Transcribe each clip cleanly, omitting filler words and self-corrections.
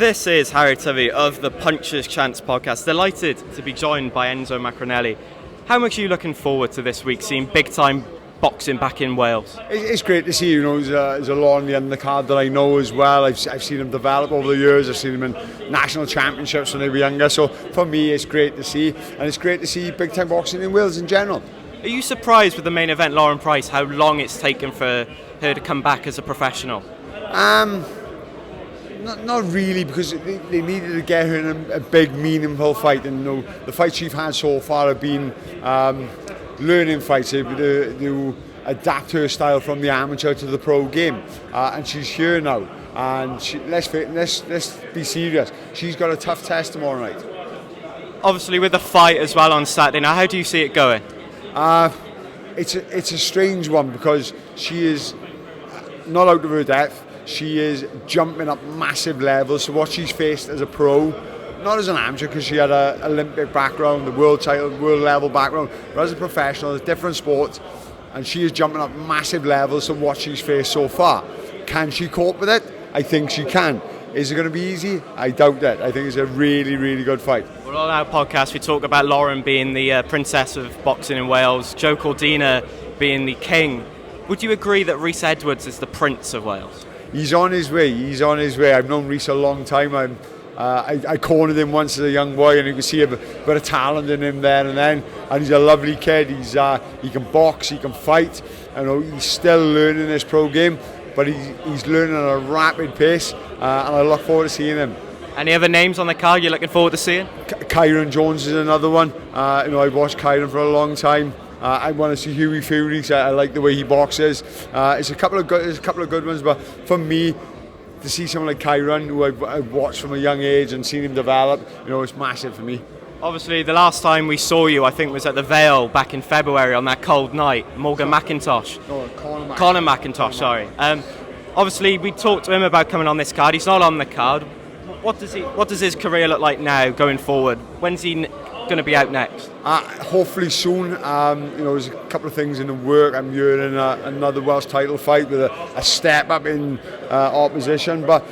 This is Harry Tivy of the Puncher's Chance podcast. Delighted to be joined by Enzo Maccarinelli. How much are you looking forward to this week, seeing big-time boxing back in Wales? It's great to see. There's a lot on the undercard that I know as well. I've seen him develop over the years. I've seen him in national championships when they were younger. So for me, it's great to see, and it's great to see big-time boxing in Wales in general. Are you surprised with the main event, Lauren Price, how long it's taken for her to come back as a professional? Not really, because they needed to get her in a big, meaningful fight. And the fights she's had so far have been learning fights. To adapt her style from the amateur to the pro game, and she's here now. And let's be serious. She's got a tough test tomorrow night. Obviously, with the fight as well on Saturday. Now, how do you see it going? It's a strange one, because she is not out of her depth. She is jumping up massive levels. So what she's faced as a pro, not as an amateur, because she had an Olympic background, the world title, world level background, but as a professional, it's different sports, and she is jumping up massive levels from what she's faced so far. Can she cope with it? I think she can. Is it going to be easy? I doubt it. I think it's a really, really good fight. Well, on our podcast, we talk about Lauren being the princess of boxing in Wales, Joe Cordina being the king. Would you agree that Rhys Edwards is the prince of Wales? He's on his way. I've known Rhys a long time. I cornered him once as a young boy, and you can see a bit of talent in him there and then. And he's a lovely kid. He can box, he can fight. He's still learning this pro game, but he's learning at a rapid pace, and I look forward to seeing him. Any other names on the card you're looking forward to seeing? Kiren Jones is another one. I've watched Kiren for a long time. I want to see Hughie Fury. I like the way he boxes. There's a couple of good ones, but for me, to see someone like Kiren, who I've watched from a young age and seen him develop, it's massive for me. Obviously, the last time we saw you, I think, was at the Vale back in February on that cold night. Conor Macintosh. Sorry. Obviously, we talked to him about coming on this card. He's not on the card. What does his career look like now going forward? When's he going to be out next? Hopefully soon. There's a couple of things in the work. I'm hearing another Welsh title fight with a step up in opposition. But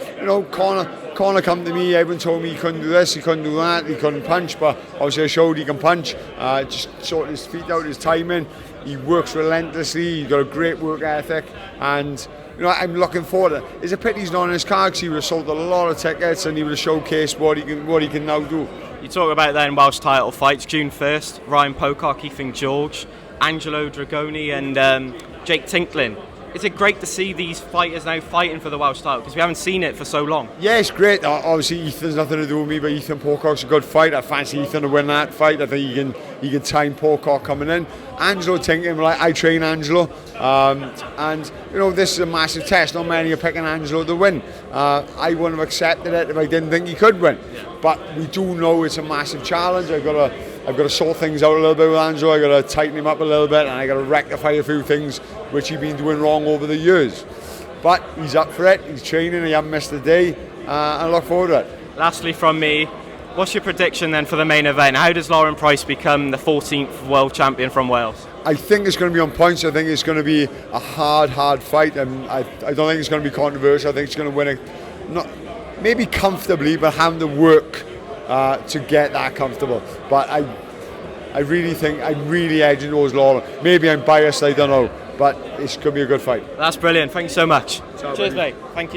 Conor come to me. Everyone told me he couldn't do this, he couldn't do that, he couldn't punch. But obviously I showed he can punch. Just sorting his feet out, his timing. He works relentlessly. He's got a great work ethic, and I'm looking forward to it. It's a pity he's not on his card, because he would have sold a lot of tickets and he would have showcased what he can now do. You talk about then Welsh title fights, June 1st, Ryan Pocock, Ethan George, Angelo Dragoni and Jake Tinklin. Is it great to see these fighters now fighting for the Welsh title, because we haven't seen it for so long? Yeah, it's great. Obviously Ethan's nothing to do with me, but Ethan Pocock's a good fight. I fancy Ethan to win that fight. I think he can time Pocock coming in. Angelo Tinklin, I train Angelo, and this is a massive test. Not many are picking Angelo to win. I wouldn't have accepted it if I didn't think he could win. But we do know it's a massive challenge. I've got to sort things out a little bit with Angelo. I've got to tighten him up a little bit, and I've got to rectify a few things which he's been doing wrong over the years. But he's up for it. He's training. He hasn't missed a day, and I look forward to it. Lastly from me, what's your prediction then for the main event? How does Lauren Price become the 14th world champion from Wales? I think it's going to be on points. I think it's going to be a hard fight, and I don't think it's going to be controversial. I think she's going to win it, not maybe comfortably, but having to work to get that comfortable. But I really think I'm really edging towards Lauren. Maybe I'm biased, I don't know, but it's going to be a good fight. That's brilliant. Thank you so much. Ciao, Cheers, buddy. mate. Thank you.